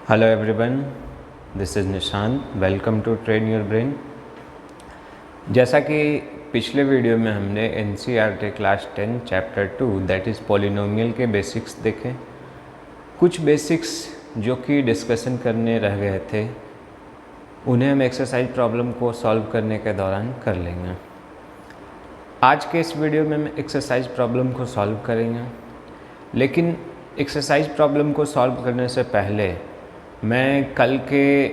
Hello everyone, this is Nishan. Welcome to train your brain. जैसा कि पिछले वीडियो में हमने NCERT class 10 chapter 2 that is polynomial के बेसिक्स देखे। कुछ बेसिक्स जो कि डिस्कशन करने रह गए थे उन्हें हम एक्सरसाइज प्रॉब्लम को सॉल्व करने के दौरान कर लेंगे। आज के इस वीडियो में हम एक्सरसाइज प्रॉब्लम को सॉल्व करेंगे, लेकिन एक्सरसाइज प्रॉब्लम को सॉल्व करने से पहले मैं कल के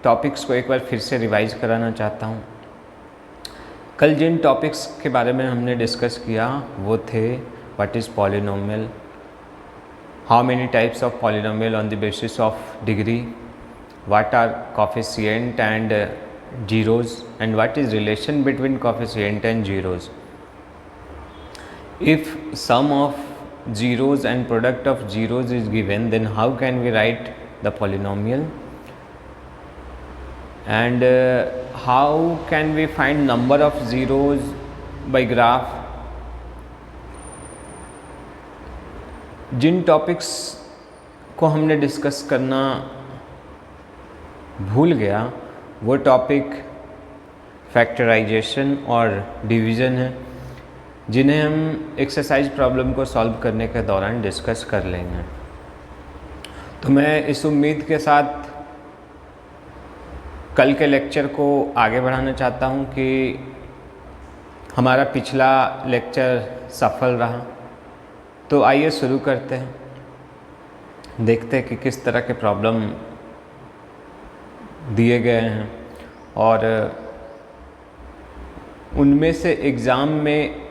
टॉपिक्स को एक बार फिर से रिवाइज कराना चाहता हूँ। कल जिन टॉपिक्स के बारे में हमने डिस्कस किया वो थे what is polynomial, how many types of polynomial on the basis of degree, what are coefficient and zeros and what is relation between coefficient and zeros. If sum of zeros and product of zeros is given, then how can we write the polynomial, and how can we find number of zeros by graph। जिन topics को हमने discuss करना भूल गया वो topic factorisation और division है, जिन्हें हम एक्सरसाइज प्रॉब्लम को सॉल्व करने के दौरान डिस्कस कर लेंगे। तो मैं इस उम्मीद के साथ कल के लेक्चर को आगे बढ़ाना चाहता हूं कि हमारा पिछला लेक्चर सफल रहा। तो आइए शुरू करते हैं, देखते हैं कि किस तरह के प्रॉब्लम दिए गए हैं और उनमें से एग्ज़ाम में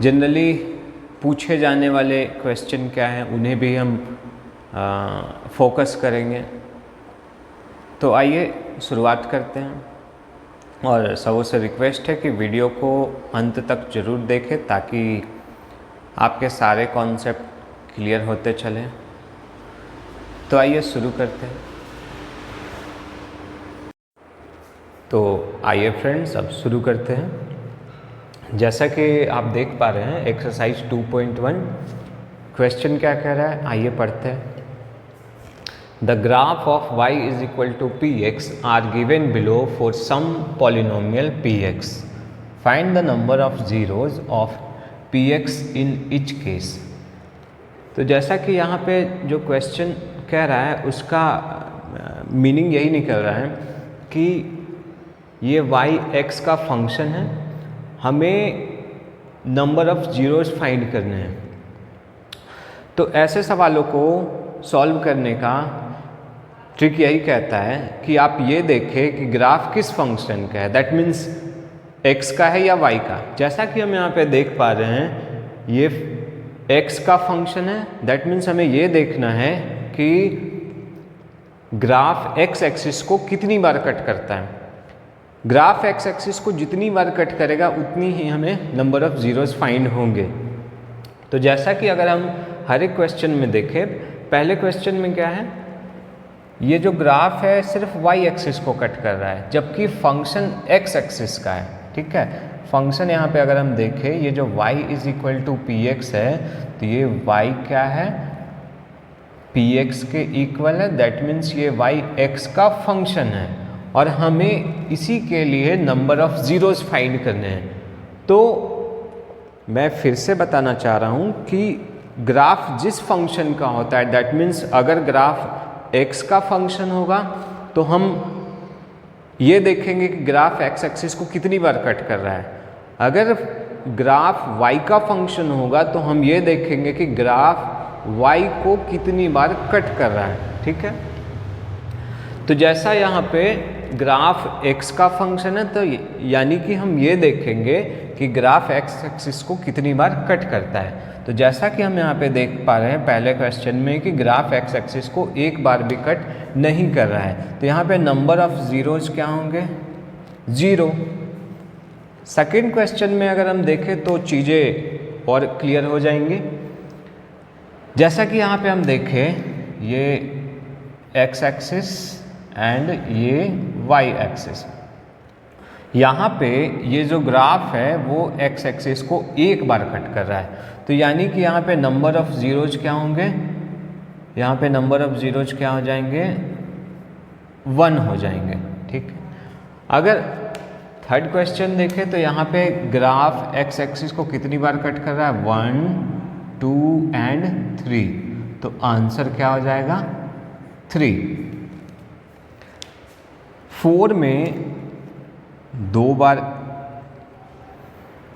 जनरली पूछे जाने वाले क्वेश्चन क्या हैं उन्हें भी हम फोकस करेंगे। तो आइए शुरुआत करते हैं और सबों से रिक्वेस्ट है कि वीडियो को अंत तक ज़रूर देखें ताकि आपके सारे कॉन्सेप्ट क्लियर होते चलें। तो आइए शुरू करते हैं। तो आइए फ्रेंड्स अब शुरू करते हैं। जैसा कि आप देख पा रहे हैं एक्सरसाइज 2.1 क्वेश्चन क्या कह रहा है, आइए पढ़ते हैं। The graph of y is equal to P X are given below for some polynomial P X, find the number of zeros of P X in each case. तो जैसा कि यहाँ पे जो क्वेश्चन कह रहा है उसका मीनिंग यही निकल रहा है कि ये y x का फंक्शन है, हमें नंबर ऑफ जीरोज फाइंड करने हैं। तो ऐसे सवालों को सॉल्व करने का ट्रिक यही कहता है कि आप ये देखें कि ग्राफ किस फंक्शन का है, दैट मीन्स x का है या y का। जैसा कि हम यहाँ पे देख पा रहे हैं ये x का फंक्शन है, दैट मीन्स हमें ये देखना है कि ग्राफ x एक्सिस को कितनी बार कट करता है। ग्राफ एक्स एक्सिस को जितनी बार कट करेगा उतनी ही हमें नंबर ऑफ जीरोज फाइंड होंगे। तो जैसा कि अगर हम हर एक क्वेश्चन में देखें, पहले क्वेश्चन में क्या है, ये जो ग्राफ है सिर्फ वाई एक्सिस को कट कर रहा है जबकि फंक्शन एक्स एक्सिस का है। ठीक है, फंक्शन यहाँ पे अगर हम देखें ये जो y is equal to P X है तो ये y क्या है, पी एक्स के इक्वल है, दैट मीन्स ये y x का फंक्शन है और हमें इसी के लिए नंबर ऑफ ज़ीरोज़ फाइंड करने हैं। तो मैं फिर से बताना चाह रहा हूँ कि ग्राफ जिस फंक्शन का होता है, दैट मीन्स अगर ग्राफ x का फंक्शन होगा तो हम ये देखेंगे कि ग्राफ x एक्सिस को कितनी बार कट कर रहा है। अगर ग्राफ y का फंक्शन होगा तो हम ये देखेंगे कि ग्राफ y को कितनी बार कट कर रहा है। ठीक है, तो जैसा यहाँ पे ग्राफ x का फंक्शन है तो यानी कि हम ये देखेंगे कि ग्राफ x एक्सिस को कितनी बार कट करता है। तो जैसा कि हम यहाँ पे देख पा रहे हैं पहले क्वेश्चन में कि ग्राफ x एक्सिस को एक बार भी कट नहीं कर रहा है, तो यहाँ पे नंबर ऑफ ज़ीरोज़ क्या होंगे, 0। सेकेंड क्वेश्चन में अगर हम देखें तो चीज़ें और क्लियर हो जाएंगी। जैसा कि यहाँ पे हम देखें ये x एक्सिस एंड ये y एक्सिस, यहाँ पे ये जो ग्राफ है वो x एक्सिस को एक बार कट कर रहा है, तो यानी कि यहाँ पे नंबर ऑफ ज़ीरोज़ क्या होंगे, यहाँ पे नंबर ऑफ ज़ीरोज क्या हो जाएंगे, 1 हो जाएंगे। ठीक है, अगर थर्ड क्वेश्चन देखें तो यहाँ पे ग्राफ एक्स एक्सिस को कितनी बार कट कर रहा है, 1 2 एंड 3, तो आंसर क्या हो जाएगा 3। 4 में 2 बार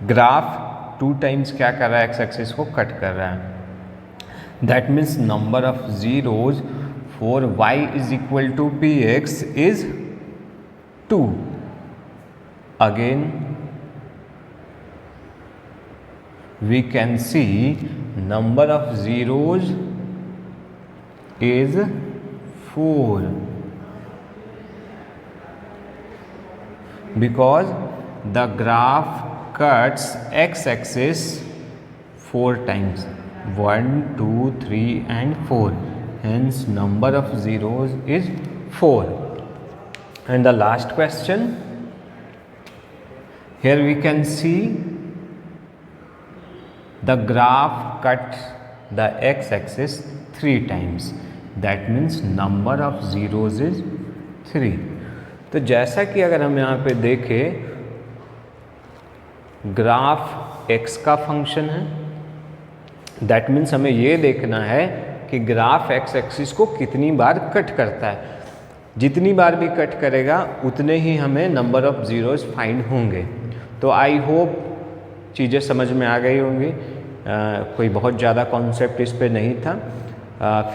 ग्राफ 2 टाइम्स क्या कर रहा है, एक्स एक्सिस को कट कर रहा है। That means number of zeros for y is equal to P X is 2। Again we can see number of zeros is 4 because the graph cuts x-axis 4 times, 1 2 3 and 4, hence number of zeros is 4. And the last question, here we can see the graph cuts the x-axis 3 times. That means number of zeros is 3. तो जैसा कि अगर हम यहाँ पे देखें, graph x का function है, दैट मीन्स हमें ये देखना है कि ग्राफ x एक्सिस को कितनी बार कट करता है। जितनी बार भी कट करेगा उतने ही हमें नंबर ऑफ ज़ीरोज़ फाइंड होंगे। तो आई होप चीज़ें समझ में आ गई होंगी। कोई बहुत ज़्यादा कॉन्सेप्ट इस पे नहीं था।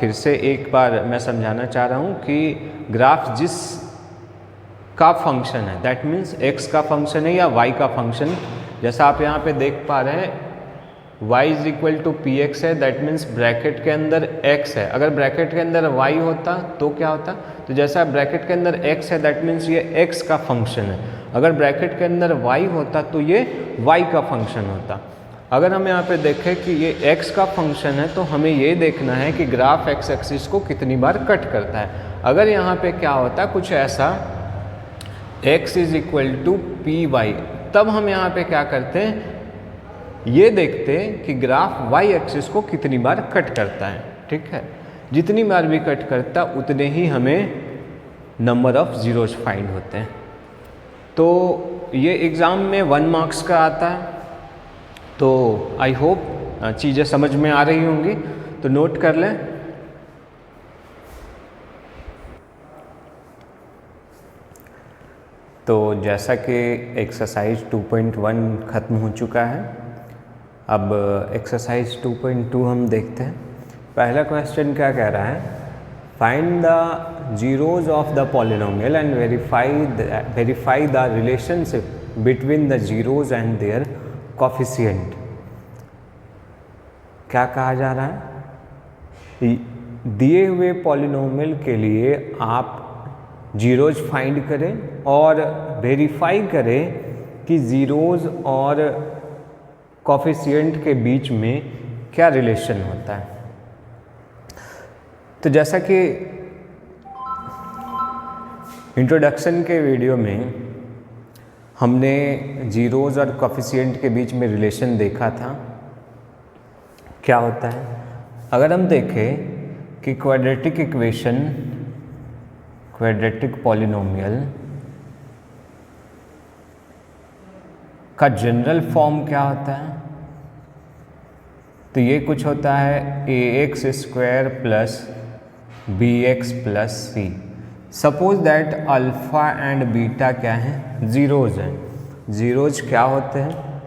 फिर से एक बार मैं समझाना चाह रहा हूँ कि ग्राफ जिस का फंक्शन है, दैट मीन्स x का फंक्शन है या y का फंक्शन, जैसा आप यहाँ पे देख पा रहे हैं y is equal to P X है, दैट मीन्स ब्रैकेट के अंदर x है। अगर ब्रैकेट के अंदर y होता तो क्या होता, तो जैसा ब्रैकेट के अंदर x है दैट मीन्स ये x का फंक्शन है। अगर ब्रैकेट के अंदर y होता तो ये y का फंक्शन होता। अगर हम यहाँ पे देखें कि ये x का फंक्शन है तो हमें ये देखना है कि ग्राफ x एक्सिस को कितनी बार कट करता है। अगर यहाँ पे क्या होता कुछ ऐसा x is equal to P Y, तब हम यहाँ पे क्या करते हैं, ये देखते हैं कि ग्राफ y एक्सिस को कितनी बार कट करता है। ठीक है, जितनी बार भी कट करता उतने ही हमें नंबर ऑफ ज़ीरोज़ फाइंड होते हैं। तो ये एग्ज़ाम में 1 मार्क्स का आता है। तो आई होप चीज़ें समझ में आ रही होंगी, तो नोट कर लें। तो जैसा कि एक्सरसाइज 2.1 ख़त्म हो चुका है, अब एक्सरसाइज 2.2 हम देखते हैं। पहला क्वेश्चन क्या कह रहा है, find the zeros of the polynomial and verify the relationship between the zeros and their coefficient. क्या कहा जा रहा है, दिए हुए पॉलिनोमियल के लिए आप जीरोज फाइंड करें और वेरीफाई करें कि जीरोज और कोफिशिएंट के बीच में क्या रिलेशन होता है। तो जैसा कि इंट्रोडक्शन के वीडियो में हमने जीरोज और कोफिशिएंट के बीच में रिलेशन देखा था, क्या होता है। अगर हम देखें कि क्वाड्रेटिक इक्वेशन, क्वाड्रेटिक पॉलिनोमियल का जनरल फॉर्म क्या होता है, तो ये कुछ होता है ax square plus bx plus C. Suppose that alpha and beta क्या है, ज़ीरोज़ हैं। ज़ीरोज़ क्या होते हैं,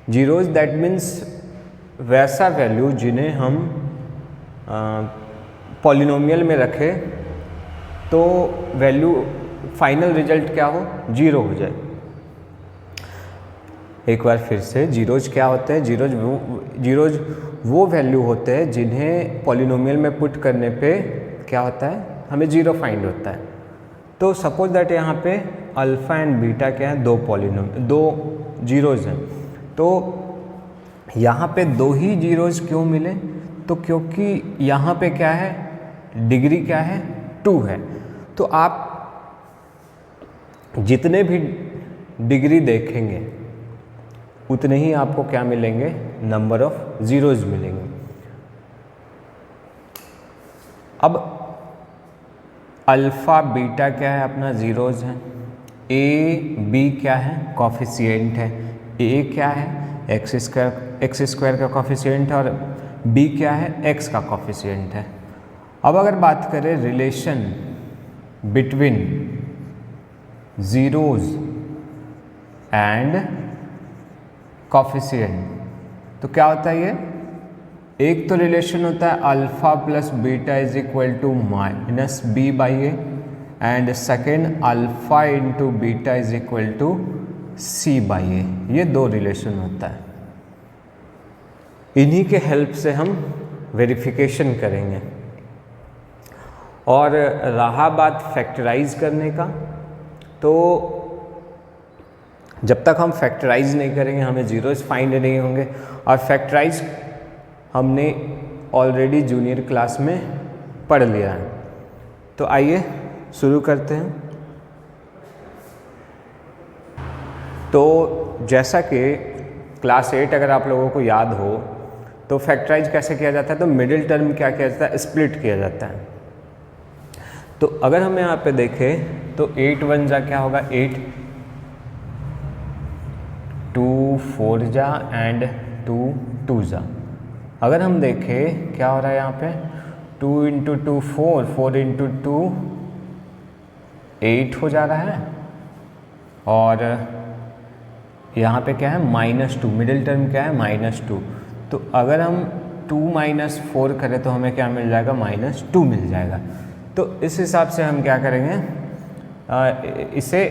ज़ीरोज़ दैट मीन्स वैसा वैल्यू जिन्हें हम पॉलिनोमियल में रखें तो वैल्यू फाइनल रिजल्ट क्या हो, 0 हो जाए। एक बार फिर से, जीरोज क्या होते हैं, जीरोज वो वैल्यू होते हैं जिन्हें पॉलिनोमियल में पुट करने पे क्या होता है, हमें 0 फाइंड होता है। तो सपोज दैट यहाँ पे अल्फ़ा एंड बीटा क्या है, दो जीरोज हैं। तो यहाँ पे 2 ही जीरोज क्यों मिले, तो क्योंकि यहाँ पे क्या है, डिग्री क्या है, 2 है। तो आप जितने भी डिग्री देखेंगे उतने ही आपको क्या मिलेंगे, नंबर ऑफ ज़ीरोज़ मिलेंगे। अब अल्फ़ा बीटा क्या है अपना ज़ीरोज़ है, ए बी क्या है कॉफिशिएंट है, ए क्या है एक्स स्क्वायर का कॉफिशिएंट है और बी क्या है एक्स का कॉफिशिएंट है। अब अगर बात करें relation between zeros and coefficient, तो क्या होता है ये, एक तो रिलेशन होता है alpha plus beta is equal to minus B by A, and second alpha into beta is equal to c by a. ये दो रिलेशन होता है, इन्हीं के हेल्प से हम वेरिफिकेशन करेंगे। और रहा बात फैक्टराइज करने का, तो जब तक हम फैक्टराइज नहीं करेंगे हमें ज़ीरोज़ फाइंड नहीं होंगे। और फैक्टराइज हमने ऑलरेडी जूनियर क्लास में पढ़ लिया है। तो आइए शुरू करते हैं। तो जैसा कि क्लास 8 अगर आप लोगों को याद हो तो फैक्टराइज कैसे किया जाता है, तो मिडिल टर्म क्या किया जाता है, स्प्लिट किया जाता है। तो अगर हम यहाँ पे देखें तो 8 1 जा क्या होगा 8, 2 4 जा एंड 2 2 जा। अगर हम देखें क्या हो रहा है यहाँ पे 2 इंटू 2 4, 4 इंटू 2 8 हो जा रहा है, और यहाँ पे क्या है -2, मिडिल टर्म क्या है -2। तो अगर हम 2 - 4 करें तो हमें क्या मिल जाएगा -2 मिल जाएगा। तो इस हिसाब से हम क्या करेंगे, इसे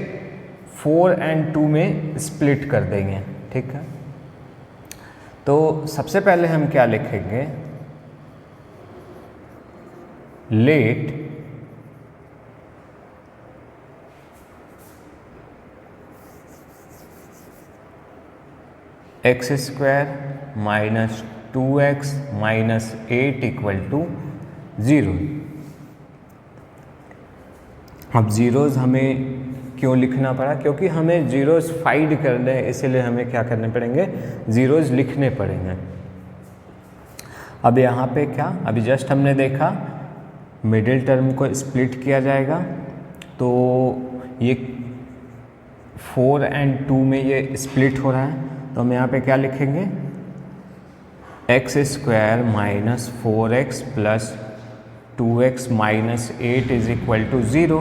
4 और 2 में स्प्लिट कर देंगे, ठीक है। तो सबसे पहले हम क्या लिखेंगे, let X square minus 2x minus 8 equal to 0। अब ज़ीरोज़ हमें क्यों लिखना पड़ा, क्योंकि हमें ज़ीरोज़ फाइंड करने हैं, इसीलिए हमें क्या करने पड़ेंगे, ज़ीरोज़ लिखने पड़ेंगे। अब यहाँ पे क्या, अभी जस्ट हमने देखा मिडिल टर्म को स्प्लिट किया जाएगा, तो ये 4 और 2 में ये स्प्लिट हो रहा है, तो हम यहाँ पे क्या लिखेंगे, X square minus 4x plus 2x minus 8 is equal to 0।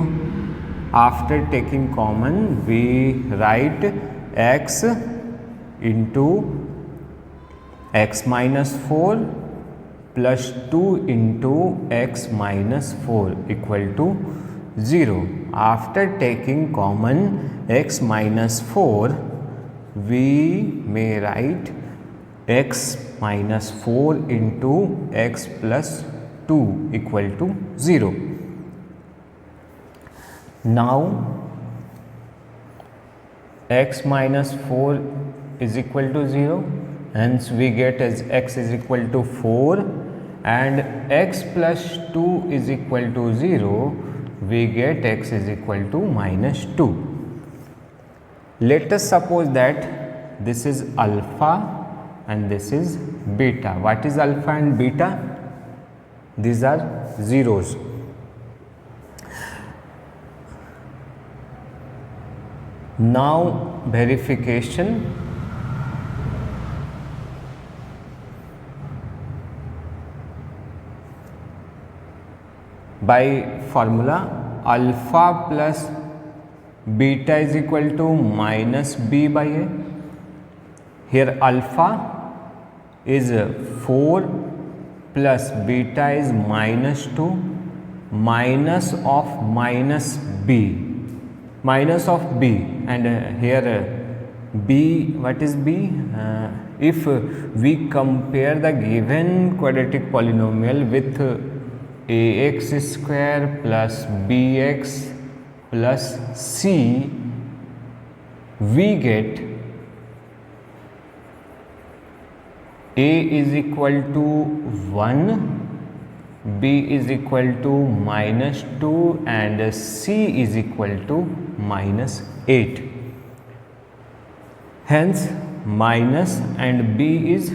After taking common we write x into X minus 4 plus 2 into X minus 4 equal to 0। After taking common x minus 4 we may write x minus 4 into x plus 2 equal to 0. Now x minus 4 is equal to 0, hence we get as x is equal to 4, and x plus 2 is equal to 0, we get x is equal to minus 2. Let us suppose that this is alpha and this is beta. What is alpha and beta? These are zeros. Now verification by formula alpha plus beta is equal to minus b by a. Here alpha is 4 plus beta is minus 2, minus of minus b, minus of b, and here b, what is b? If we compare the given quadratic polynomial with ax square plus bx plus c, we get a is equal to 1, b is equal to minus 2, and c is equal to minus 8. Hence minus and b is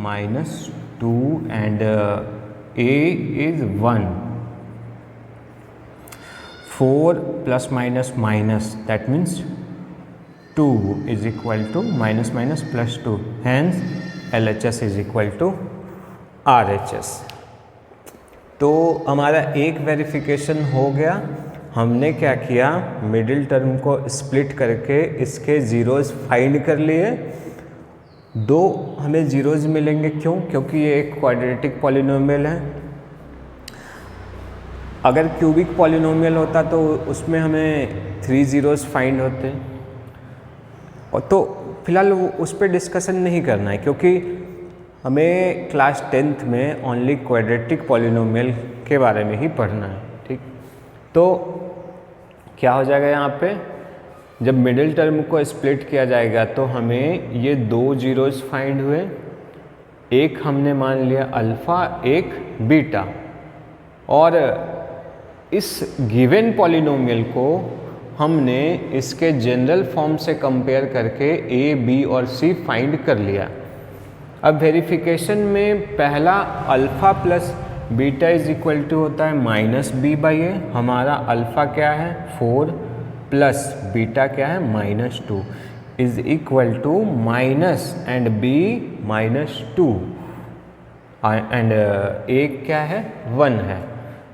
minus 2 and a is 1. 4 plus minus minus, that means 2 is equal to minus minus plus 2, hence LHS is equal to RHS। तो हमारा एक verification हो गया। हमने क्या किया, middle term को split करके इसके ज़ीरोज़ फाइंड कर लिए। 2 हमें ज़ीरोज़ मिलेंगे, क्यों? क्योंकि ये एक क्वाड्रेटिक पॉलिनोमियल है। अगर क्यूबिक पॉलिनोमियल होता तो उसमें हमें 3 ज़ीरोज़ फाइंड होते। और तो फिलहाल उस पर डिस्कशन नहीं करना है, क्योंकि हमें क्लास 10th में ओनली क्वाड्रेटिक पॉलिनोमियल के बारे में ही पढ़ना है, ठीक। तो क्या हो जाएगा यहाँ पे, जब मिडिल टर्म को स्प्लिट किया जाएगा तो हमें ये 2 ज़ीरोज़ फाइंड हुए, एक हमने मान लिया अल्फ़ा, एक बीटा। और इस गिवन पॉलिनोमियल को हमने इसके जनरल फॉर्म से कंपेयर करके A, B और C फाइंड कर लिया। अब वेरिफिकेशन में पहला alpha plus beta is equal to होता है माइनस बी बाई ए। हमारा अल्फ़ा क्या है 4 प्लस बीटा क्या है -2 is equal to minus and b -2 and a क्या है 1 है।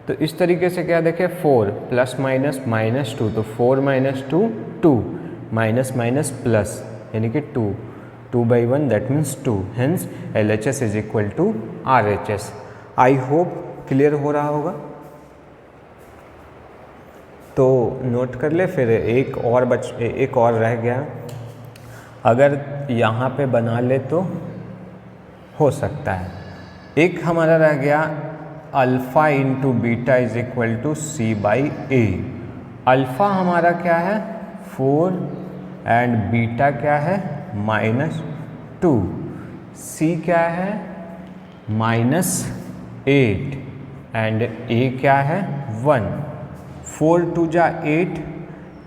तो इस तरीके से क्या देखें 4 प्लस माइनस -2, तो 4 -2 2 माइनस माइनस प्लस यानी कि 2 by 1 that means 2, hence LHS is equal to RHS। I hope clear हो रहा होगा। तो नोट कर ले, फिर एक और रह गया, अगर यहाँ पे बना ले तो हो सकता है। एक हमारा रह गया alpha into beta is equal to C by A. Alpha हमारा क्या है 4 एंड बीटा क्या है -2, C क्या है -8 एंड A क्या है 1। 4 2 जा 8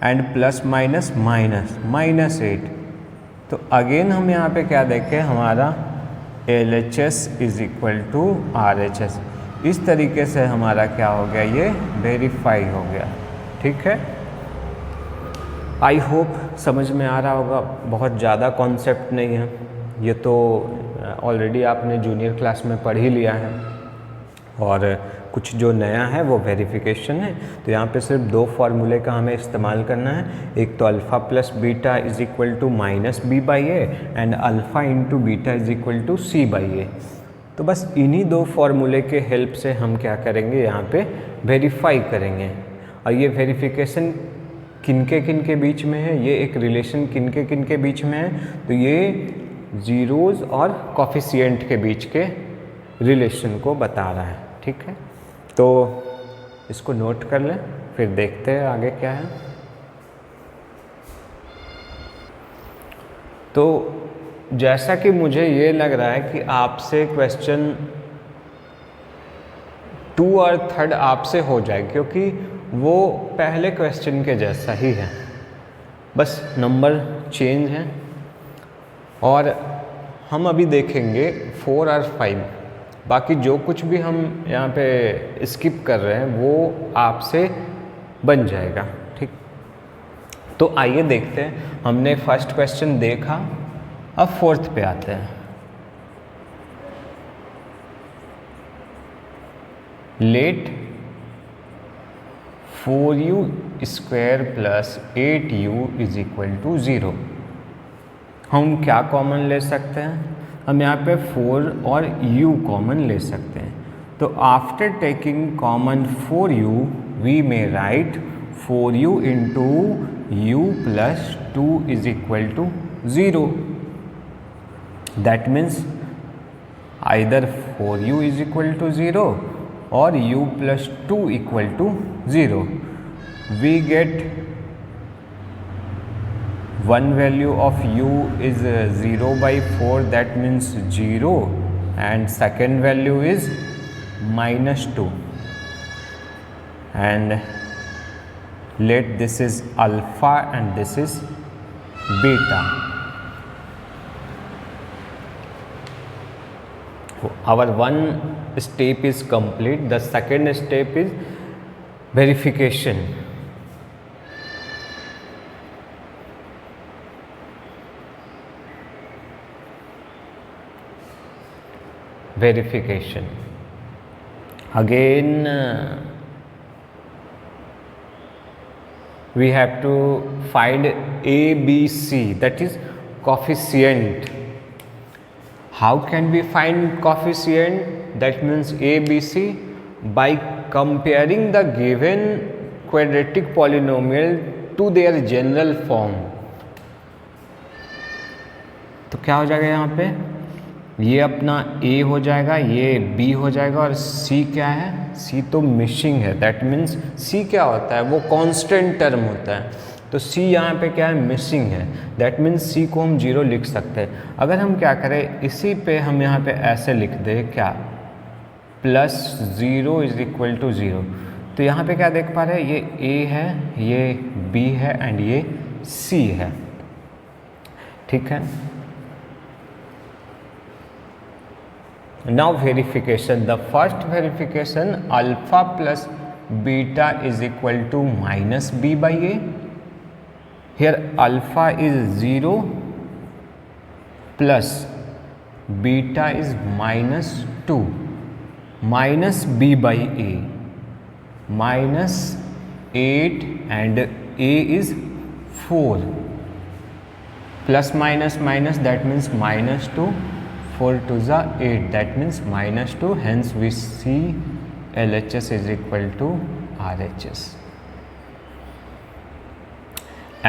एंड प्लस माइनस माइनस -8। तो अगेन हम यहाँ पे क्या देखें, हमारा LHS is equal to RHS। इस तरीके से हमारा क्या हो गया, ये वेरीफाई हो गया, ठीक है। आई होप समझ में आ रहा होगा, बहुत ज़्यादा कॉन्सेप्ट नहीं है, ये तो ऑलरेडी आपने जूनियर क्लास में पढ़ ही लिया है। और कुछ जो नया है वो वेरिफिकेशन है। तो यहाँ पे सिर्फ 2 फार्मूले का हमें इस्तेमाल करना है, एक तो alpha plus beta is equal to minus B by A and alpha into beta is equal to C by a. तो बस इन्हीं 2 फार्मूले के हेल्प से हम क्या करेंगे, यहाँ पे वेरीफाई करेंगे। और ये वेरिफिकेशन किन के बीच में है, ये एक रिलेशन किन के बीच में है, तो ये ज़ीरोज़ और कॉफिशिएंट के बीच के रिलेशन को बता रहा है, ठीक है। तो इसको नोट कर लें, फिर देखते हैं आगे क्या है। तो जैसा कि मुझे ये लग रहा है कि आपसे क्वेश्चन 2 और 3 आपसे हो जाए, क्योंकि वो पहले क्वेश्चन के जैसा ही है, बस नंबर चेंज है। और हम अभी देखेंगे 4 और 5, बाकी जो कुछ भी हम यहाँ पे स्किप कर रहे हैं वो आपसे बन जाएगा, ठीक। तो आइए देखते हैं, हमने फर्स्ट क्वेश्चन देखा, अब 4th पे आते हैं। Let 4u square plus 8u is equal to 0। हम क्या कॉमन ले सकते हैं, हम यहाँ पे 4 और u कॉमन ले सकते हैं। तो after taking common 4u we may write 4u into u plus 2 is equal to 0। That means either 4u is equal to 0 और u plus 2 equal to 0। We get one value of u is 0 by 4, that means 0, and second value is -2, and let this is alpha and this is beta. Our one step is complete. The second step is verification. verification. Again we have to find A, B, C, that is coefficient. How can we find coefficient? That means A, B, C by comparing the given quadratic polynomial to their general form. तो क्या हो जाएगा यहाँ पे, ये अपना A हो जाएगा, ये B हो जाएगा, और C क्या है, C तो मिसिंग है. दैट मीन्स C क्या होता है, वो कांस्टेंट टर्म होता है. तो C यहाँ पे क्या है, मिसिंग है. दैट मीन्स C को हम 0 लिख सकते हैं. अगर हम क्या करें, इसी पे हम यहाँ पे ऐसे लिख दें क्या, +0 इज इक्वल टू 0. तो यहाँ पे क्या देख पा रहे हैं, ये A है, ये B है एंड ये C है. ठीक है. Now verification. The first verification, alpha plus beta is equal to minus b by a. Here alpha is 0 plus beta is -2 minus b by a minus 8 and a is 4 plus minus minus, that means -2. 4 to the 8, that means -2. Hence we see LHS is equal to RHS.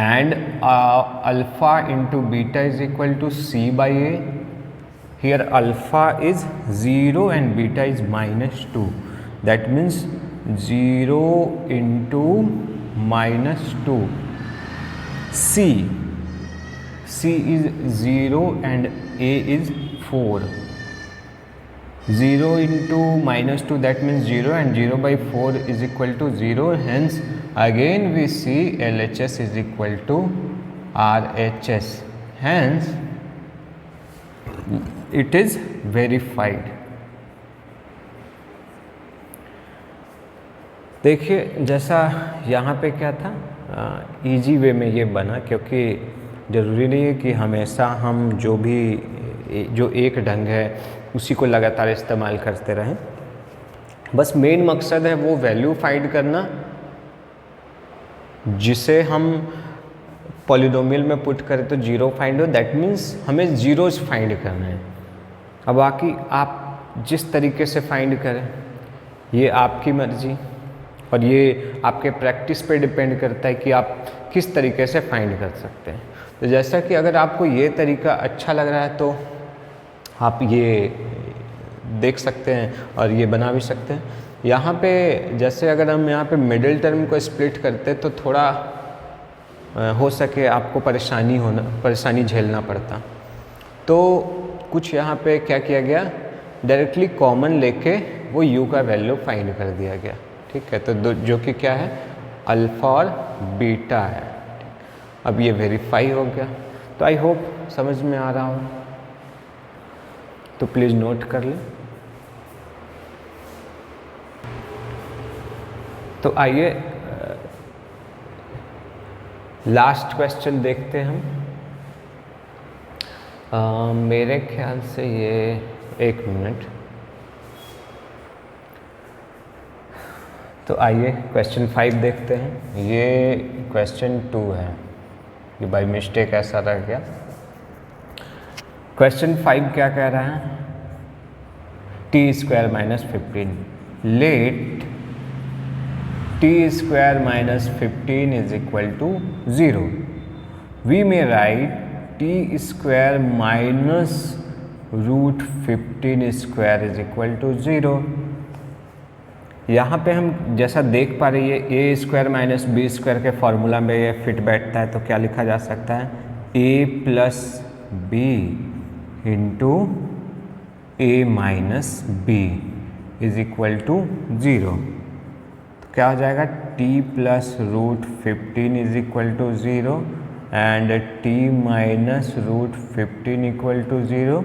And alpha into beta is equal to C by A. Here alpha is 0 and beta is -2. That means 0 into -2. C is 0 and A is 4. 0 into -2, that means 0, and 0 by 4 is equal to 0. Hence again we see LHS is equal to RHS. Hence it is verified. देखिए जैसा यहाँ पे क्या था, easy way में ये बना, क्योंकि ज़रूरी नहीं है कि हमेशा हम जो एक ढंग है उसी को लगातार इस्तेमाल करते रहें. बस मेन मकसद है वो वैल्यू फाइंड करना जिसे हम पॉलिनोमियल में पुट करें तो 0 फाइंड हो. दैट मीन्स हमें जीरोज फाइंड करना है. अब बाकी आप जिस तरीके से फाइंड करें ये आपकी मर्जी, और ये आपके प्रैक्टिस पे डिपेंड करता है कि आप किस तरीके से फाइंड कर सकते हैं. तो जैसा कि अगर आपको ये तरीका अच्छा लग रहा है तो आप ये देख सकते हैं और ये बना भी सकते हैं. यहाँ पे जैसे अगर हम यहाँ पे मिडिल टर्म को स्प्लिट करते तो थोड़ा हो सके आपको परेशानी झेलना पड़ता. तो कुछ यहाँ पे क्या किया गया, डायरेक्टली कॉमन लेके वो u का वैल्यू फाइंड कर दिया गया. ठीक है. तो जो कि क्या है, अल्फ़ा और बीटा है. अब ये वेरीफाई हो गया. तो आई होप समझ में आ रहा हो, तो प्लीज़ नोट कर लें. तो आइए लास्ट क्वेश्चन देखते हैं हम. मेरे ख्याल से ये 1 मिनट. तो आइए क्वेश्चन 5 देखते हैं. ये क्वेश्चन 2 है, ये बाय मिस्टेक ऐसा रह गया. क्वेश्चन 5 क्या कह रहा है, t² - 15. लेट t² - 15 is equal to 0. We may write t² minus √15² is equal to 0. यहाँ पे हम जैसा देख पा रहे हैं a² - b² के फॉर्मूला में ये फिट बैठता है. तो क्या लिखा जा सकता है, a + b into a - b is equal to 0. तो क्या हो जाएगा, t + √15 is equal to 0 and t - √15 equal to 0.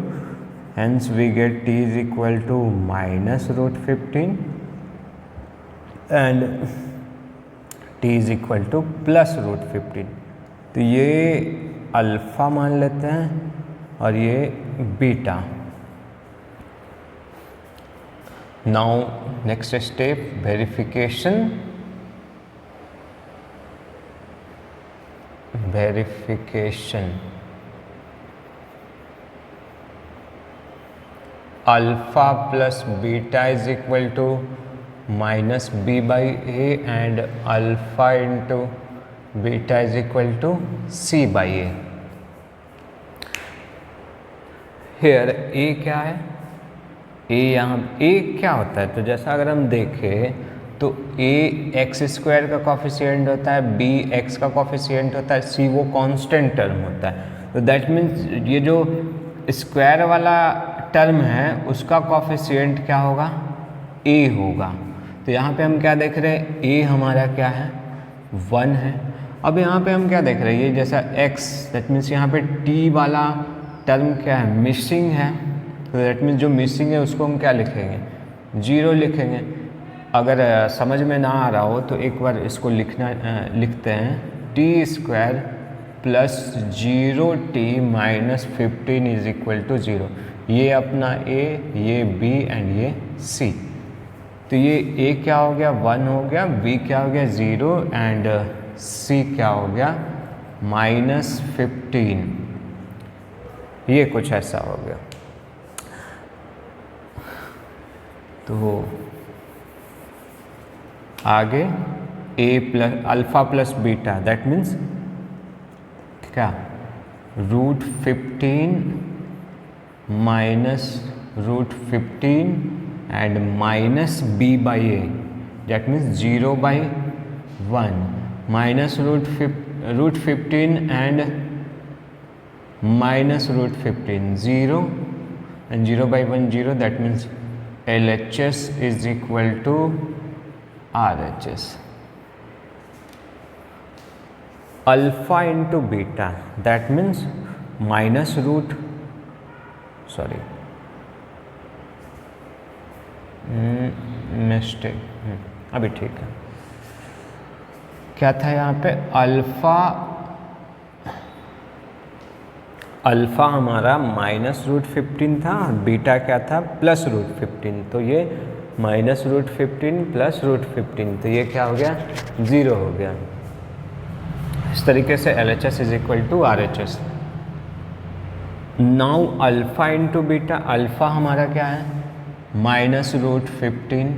Hence we get t is equal to -√15 and t is equal to +√15. तो ये अल्फ़ा मान लेते हैं और ये beta. Now next step verification. Alpha plus beta is equal to minus B by A and alpha into beta is equal to c by a. Here a क्या है, ए यहाँ ए क्या होता है, तो जैसा अगर हम देखें तो ए एक्स स्क्वायर का कॉफिशिएंट होता है, बी एक्स का कॉफिशिएंट होता है, सी वो कांस्टेंट टर्म होता है। तो दैट मीन्स ये जो स्क्वायर वाला टर्म है उसका कॉफिशिएंट क्या होगा, ए होगा। तो यहाँ पे हम क्या देख रहे हैं, ए हमारा क्या है 1 है। अब यहाँ पे हम क्या देख रहे हैं, ये जैसा x दैट मीन्स यहाँ पे t वाला टर्म क्या है मिसिंग है। तो दैट मीन्स जो मिसिंग है उसको हम क्या लिखेंगे 0 लिखेंगे। अगर समझ में ना आ रहा हो तो एक बार इसको लिखते हैं T square plus 0t minus 15 is equal to 0। ये अपना a, ये b एंड ये c। तो ये a क्या हो गया 1 हो गया, b क्या हो गया 0 एंड c क्या हो गया माइनस 15। ये कुछ ऐसा हो गया। तो आगे a plus alpha plus beta that means क्या √15 minus √15 and minus b by A that means 0/1 minus √15 and minus √15 0 and 0/1 0 that means LHS is equal to RHS। Alpha into beta that means minus mistake अभी ठीक है। क्या था यहाँ पे alpha हमारा minus √15 था और बीटा क्या था प्लस √15। तो ये माइनस √15 प्लस √15 तो ये क्या हो गया 0 हो गया। इस तरीके से LHS is equal to RHS। Now alpha into beta, alpha हमारा क्या है minus √15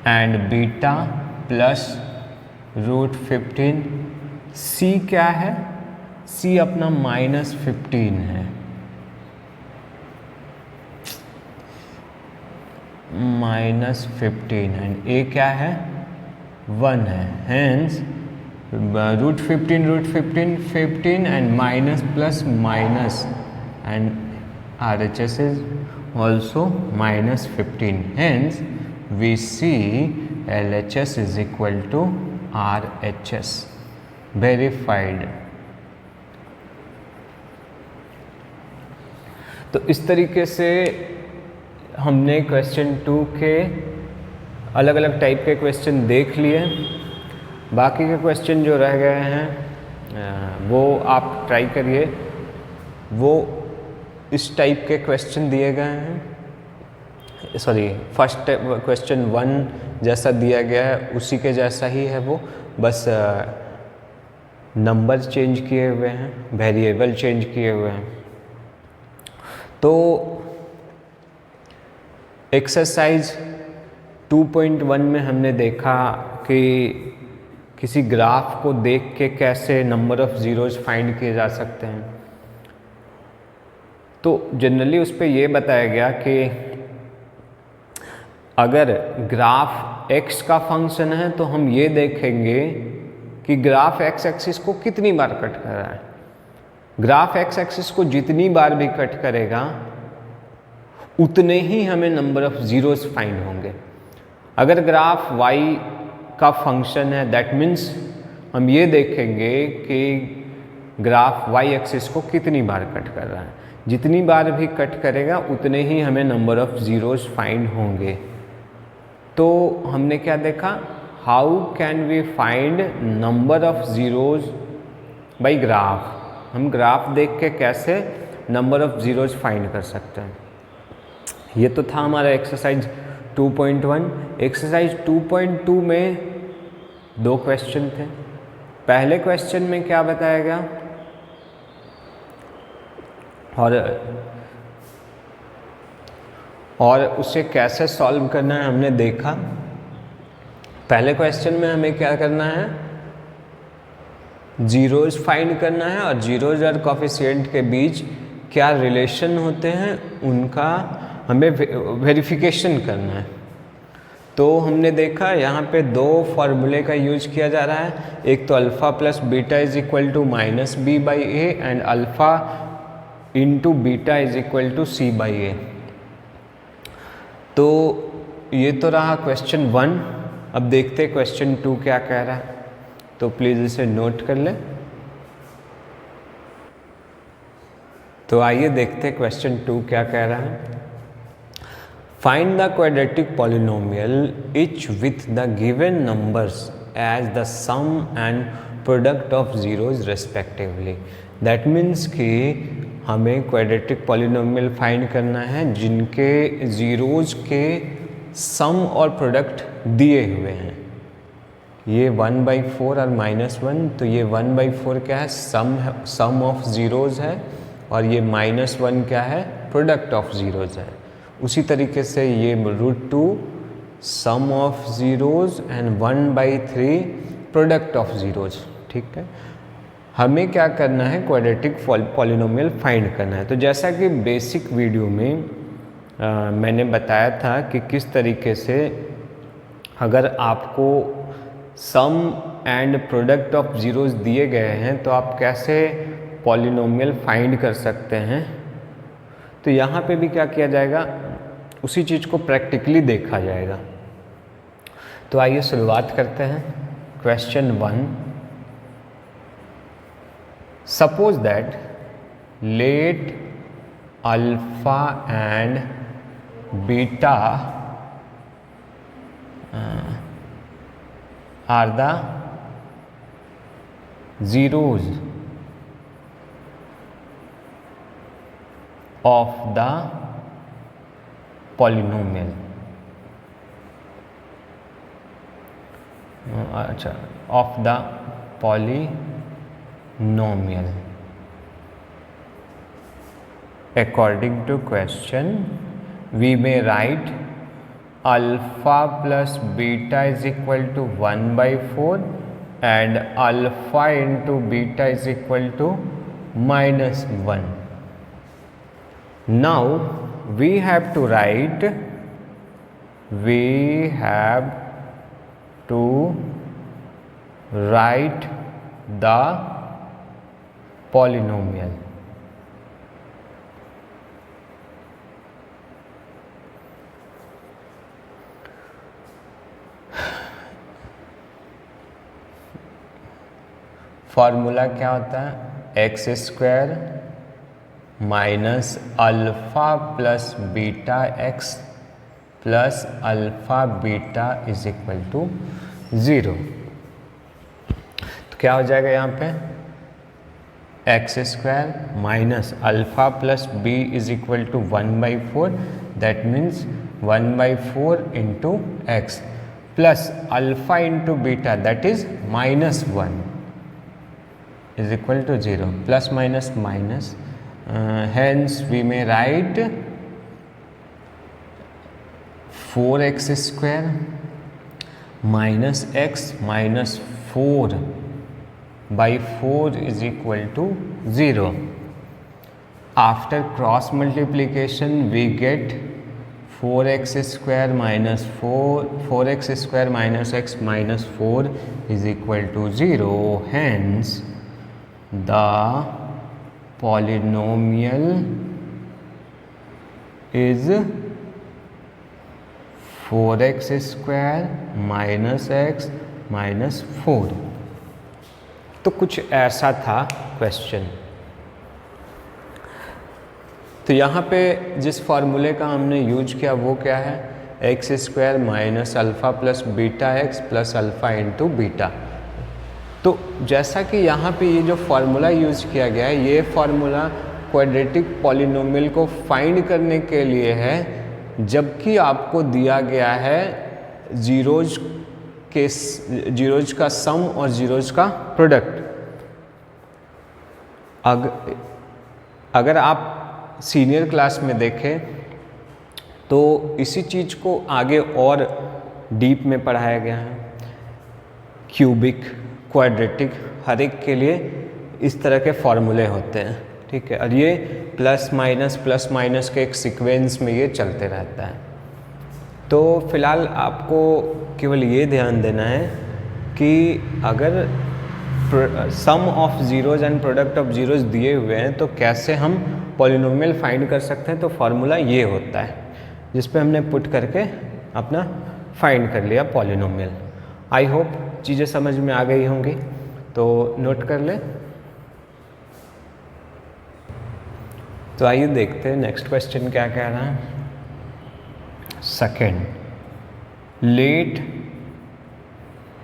and beta plus √15। C क्या है, C अपना माइनस 15 है, माइनस 15 एंड A क्या है 1 है। Hence √15 15 and minus plus minus and RHS is also minus 15। Hence we see LHS is equal to RHS verified। तो इस तरीके से हमने क्वेश्चन 2 के अलग अलग टाइप के क्वेश्चन देख लिए। बाकी के क्वेश्चन जो रह गए हैं वो आप ट्राई करिए। वो इस टाइप के क्वेश्चन दिए गए हैं, सॉरी फर्स्ट क्वेश्चन 1 जैसा दिया गया है उसी के जैसा ही है वो, बस नंबर चेंज किए हुए हैं, वेरिएबल चेंज किए हुए हैं। तो एक्सरसाइज 2.1 में हमने देखा कि किसी ग्राफ को देख के कैसे नंबर ऑफ ज़ीरोज़ फाइंड किए जा सकते हैं। तो जनरली उस पर यह बताया गया कि अगर ग्राफ x का फंक्शन है तो हम ये देखेंगे कि ग्राफ x एक्सिस को कितनी बार कट कर रहा है। ग्राफ x एक्सिस को जितनी बार भी कट करेगा उतने ही हमें नंबर ऑफ ज़ीरोज़ फाइंड होंगे। अगर ग्राफ y का फंक्शन है दैट मीन्स हम ये देखेंगे कि ग्राफ y एक्सिस को कितनी बार कट कर रहा है। जितनी बार भी कट करेगा उतने ही हमें नंबर ऑफ ज़ीरोज़ फाइंड होंगे। तो हमने क्या देखा, how can we find number of zeros by graph. हम ग्राफ देख के कैसे नंबर ऑफ ज़ीरोज़ फाइंड कर सकते हैं। ये तो था हमारा एक्सरसाइज 2.1। एक्सरसाइज 2.2 में 2 क्वेश्चन थे। पहले क्वेश्चन में क्या बताया गया और उसे कैसे सॉल्व करना है हमने देखा। पहले क्वेश्चन में हमें क्या करना है, जीरोज फाइंड करना है और जीरोज और कोफिशिएंट के बीच क्या रिलेशन होते हैं उनका हमें वेरिफिकेशन करना है। तो हमने देखा यहाँ पे 2 फॉर्मूले का यूज किया जा रहा है। एक तो alpha plus beta is equal to minus B by A and alpha into beta is equal to c by a. तो ये तो रहा क्वेश्चन 1। अब देखते हैं क्वेश्चन 2 क्या कह रहा है, तो प्लीज़ इसे नोट कर लें। तो आइए देखते हैं क्वेश्चन 2 क्या कह रहा है। Find the quadratic polynomial each with the given numbers as the sum and product of zeros respectively. That means कि हमें क्वाड्रेटिक पॉलिनोमियल फाइंड करना है जिनके जीरोज के सम और प्रोडक्ट दिए हुए हैं। ये 1/4 और -1, तो ये 1/4 क्या है, सम ऑफ ज़ीरोज़ है, और ये -1 क्या है, प्रोडक्ट ऑफ ज़ीरोज़ है। उसी तरीके से ये √2 sum of zeros and 1/3 product of zeros. ठीक है, हमें क्या करना है, क्वाड्रेटिक पॉलिनोमियल फाइंड करना है। तो जैसा कि बेसिक वीडियो में मैंने बताया था कि किस तरीके से अगर आपको सम एंड प्रोडक्ट ऑफ ज़ीरोज़ दिए गए हैं तो आप कैसे पॉलिनोमियल फाइंड कर सकते हैं। तो यहाँ पे भी क्या किया जाएगा, उसी चीज़ को प्रैक्टिकली देखा जाएगा। तो आइए शुरुआत करते हैं। Question 1, suppose that let alpha and beta are the zeros of the polynomial. अच्छा, of the polynomial. According to question, we may write alpha plus beta is equal to 1/4 and alpha into beta is equal to -1. Now we have to write the polynomial. Formula क्या होता है, x² minus alpha plus beta x plus alpha beta is equal to 0। तो क्या हो जाएगा यहाँ पे, x² minus alpha plus b is equal to 1/4, that means 1/4 into x plus alpha into beta that is -1 is equal to 0, plus minus minus, hence we may write 4x² minus x minus 4/4 is equal to 0. After cross multiplication we get 4x² minus 4x² minus x minus 4 is equal to 0. Hence the polynomial is 4x² minus x minus 4. तो कुछ ऐसा था question. तो यहाँ पे जिस फार्मूले का हमने यूज किया वो क्या है, x² minus alpha plus beta x plus alpha into beta. तो जैसा कि यहाँ पे ये जो फार्मूला यूज़ किया गया है, ये फार्मूला क्वाड्रेटिक पॉलिनोमियल को फाइंड करने के लिए है जबकि आपको दिया गया है जीरोज का सम और जीरोज का प्रोडक्ट। अगर आप सीनियर क्लास में देखें तो इसी चीज़ को आगे और डीप में पढ़ाया गया है। क्यूबिक, क्वाड्रेटिक, हर एक के लिए इस तरह के फॉर्मूले होते हैं, ठीक है। और ये प्लस माइनस के एक सीक्वेंस में ये चलते रहता है। तो फिलहाल आपको केवल ये ध्यान देना है कि अगर sum of zeros and product of zeros दिए हुए हैं तो कैसे हम पॉलिनोमियल फाइंड कर सकते हैं। तो फार्मूला ये होता है जिस पे हमने पुट करके अपना फाइंड कर लिया पॉलिनोमियल। आई होप चीज़ें समझ में आ गई होंगी, तो नोट कर ले। तो आइए देखते हैं नेक्स्ट क्वेश्चन क्या कह रहा है। Second, let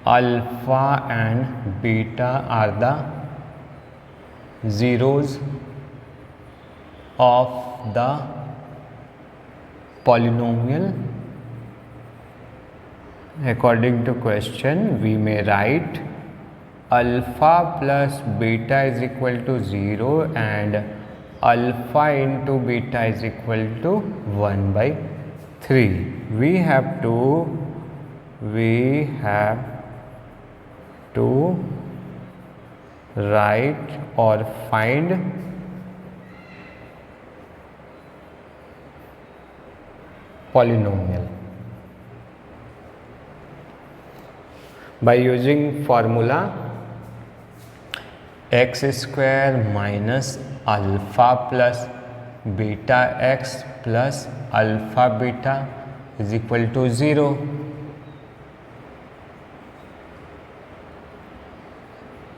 alpha and beta are the zeros of the polynomial. According to question, we may write alpha plus beta is equal to 0 and alpha into beta is equal to 1/3. We have to write or find polynomial by using formula x square minus alpha plus beta x plus alpha beta is equal to 0.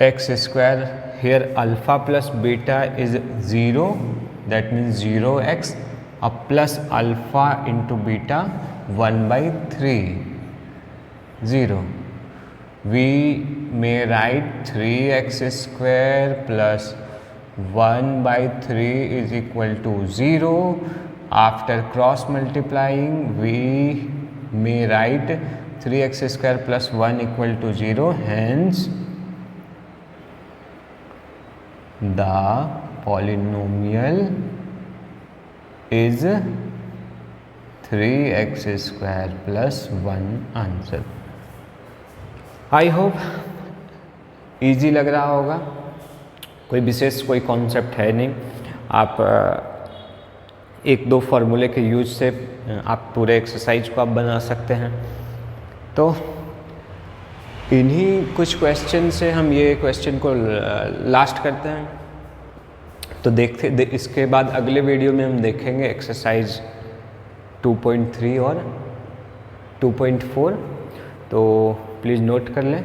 X square, here alpha plus beta is 0, that means 0x, plus alpha into beta 1/3, 0. We may write 3x square plus 1/3 is equal to 0. After cross multiplying, we may write 3x square plus 1 equal to 0. Hence, the polynomial is 3x square plus 1 answer. I hope easy लग रहा होगा, कोई विशेष कोई concept है नहीं। आप एक दो फार्मूले के यूज से आप पूरे एक्सरसाइज को आप बना सकते हैं। तो इन्हीं कुछ क्वेश्चन से हम ये क्वेश्चन को लास्ट करते हैं। तो इसके बाद अगले वीडियो में हम देखेंगे एक्सरसाइज 2.3 और 2.4। तो प्लीज़ नोट कर लें।